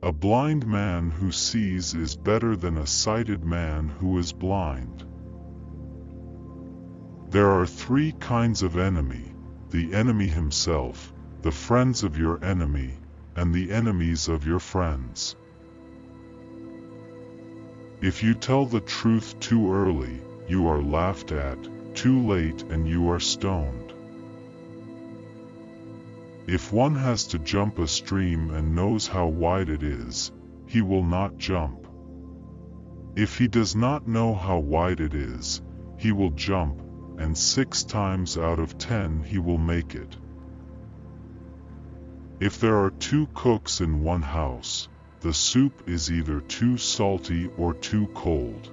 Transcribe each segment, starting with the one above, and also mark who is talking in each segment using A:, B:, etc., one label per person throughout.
A: A blind man who sees is better than a sighted man who is blind. There are three kinds of enemy: the enemy himself, the friends of your enemy, and the enemies of your friends. If you tell the truth too early, you are laughed at; too late and you are stoned. If one has to jump a stream and knows how wide it is, he will not jump. If he does not know how wide it is, he will jump, and 6 times out of 10 he will make it. If there are 2 cooks in one house, the soup is either too salty or too cold.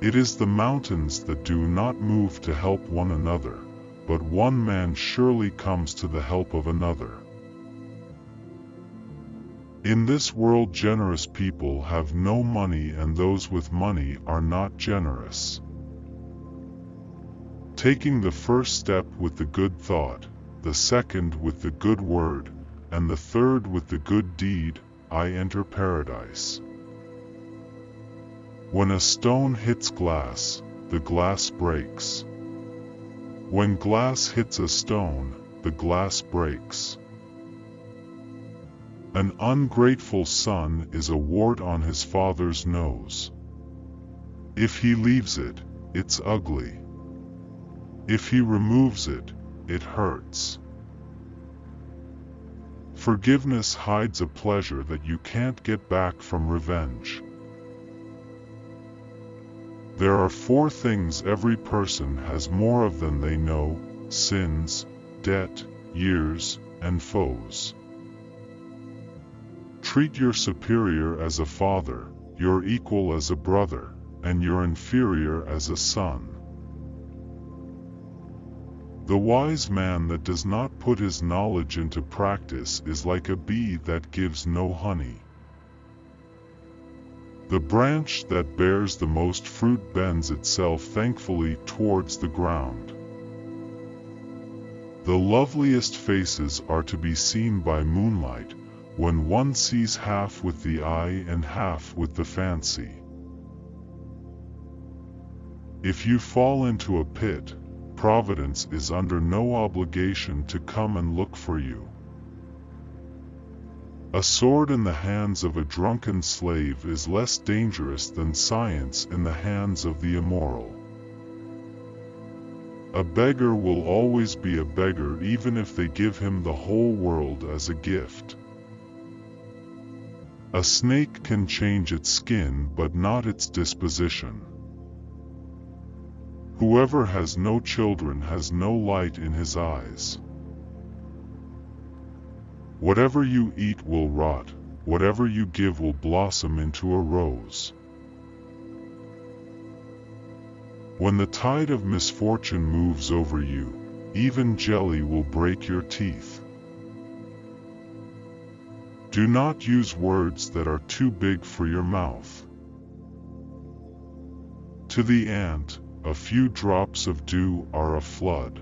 A: It is the mountains that do not move to help one another, but one man surely comes to the help of another. In this world, generous people have no money, and those with money are not generous. Taking the first step with the good thought, the second with the good word, and the third with the good deed, I enter paradise. When a stone hits glass, the glass breaks. When glass hits a stone, the glass breaks. An ungrateful son is a wart on his father's nose. If he leaves it, it's ugly. If he removes it, it hurts. Forgiveness hides a pleasure that you can't get back from revenge. There are 4 things every person has more of than they know: sins, debt, years, and foes. Treat your superior as a father, your equal as a brother, and your inferior as a son. The wise man that does not put his knowledge into practice is like a bee that gives no honey. The branch that bears the most fruit bends itself thankfully towards the ground. The loveliest faces are to be seen by moonlight, when one sees half with the eye and half with the fancy. If you fall into a pit, Providence is under no obligation to come and look for you. A sword in the hands of a drunken slave is less dangerous than science in the hands of the immoral. A beggar will always be a beggar even if they give him the whole world as a gift. A snake can change its skin but not its disposition. Whoever has no children has no light in his eyes. Whatever you eat will rot, whatever you give will blossom into a rose. When the tide of misfortune moves over you, even jelly will break your teeth. Do not use words that are too big for your mouth. To the ant, a few drops of dew are a flood.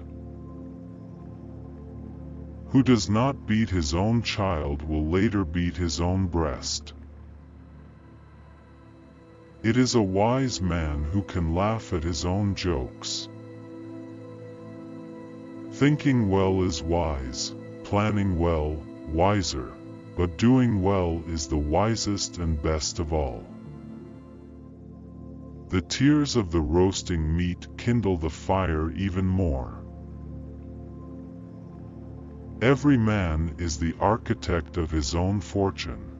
A: Who does not beat his own child will later beat his own breast. It is a wise man who can laugh at his own jokes. Thinking well is wise, planning well, wiser, but doing well is the wisest and best of all. The tears of the roasting meat kindle the fire even more. Every man is the architect of his own fortune.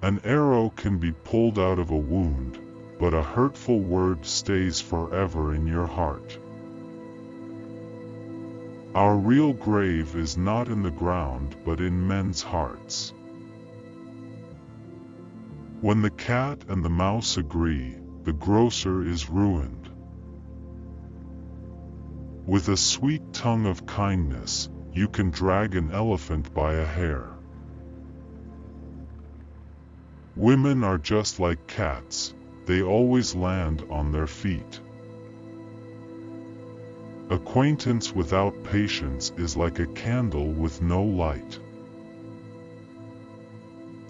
A: An arrow can be pulled out of a wound, but a hurtful word stays forever in your heart. Our real grave is not in the ground but in men's hearts. When the cat and the mouse agree, the grocer is ruined. With a sweet tongue of kindness, you can drag an elephant by a hair. Women are just like cats, they always land on their feet. Acquaintance without patience is like a candle with no light.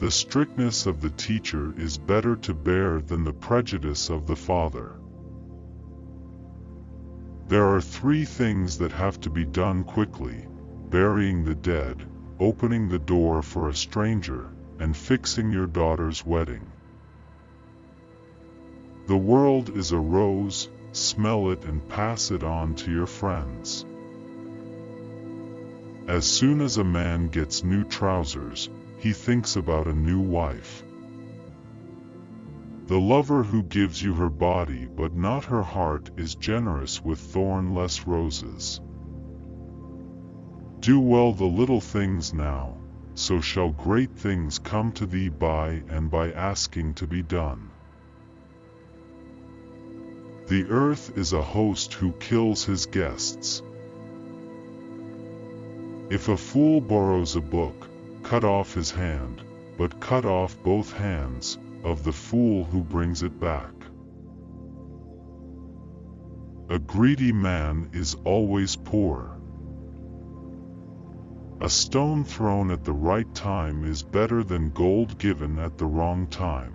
A: The strictness of the teacher is better to bear than the prejudice of the father. There are 3 things that have to be done quickly: burying the dead, opening the door for a stranger, and fixing your daughter's wedding. The world is a rose, smell it and pass it on to your friends. As soon as a man gets new trousers, he thinks about a new wife. The lover who gives you her body but not her heart is generous with thornless roses. Do well the little things now, so shall great things come to thee by and by asking to be done. The earth is a host who kills his guests. If a fool borrows a book, cut off his hand, but cut off both hands of the fool who brings it back. A greedy man is always poor. A stone thrown at the right time is better than gold given at the wrong time.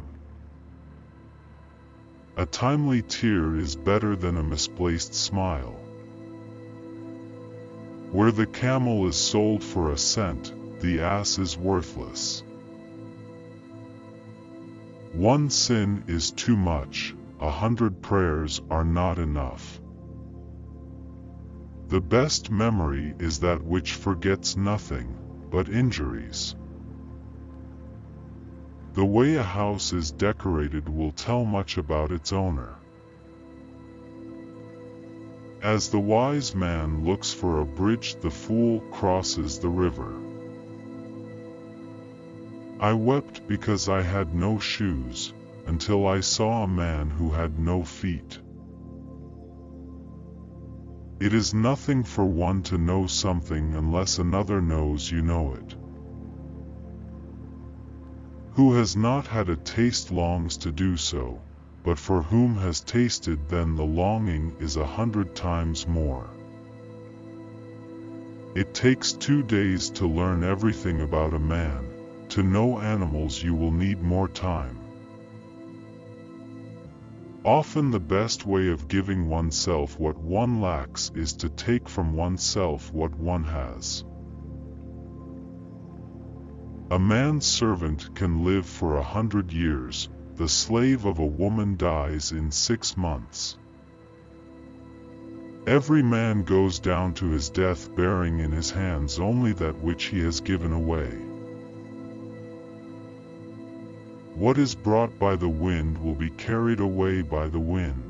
A: A timely tear is better than a misplaced smile. Where the camel is sold for a cent, the ass is worthless. One sin is too much, 100 prayers are not enough. The best memory is that which forgets nothing but injuries. The way a house is decorated will tell much about its owner. As the wise man looks for a bridge, the fool crosses the river. I wept because I had no shoes, until I saw a man who had no feet. It is nothing for one to know something unless another knows you know it. Who has not had a taste longs to do so, but for whom has tasted then the longing is 100 times more. It takes 2 days to learn everything about a man. To know animals you will need more time. Often the best way of giving oneself what one lacks is to take from oneself what one has. A man's servant can live for 100 years, the slave of a woman dies in 6 months. Every man goes down to his death bearing in his hands only that which he has given away. What is brought by the wind will be carried away by the wind.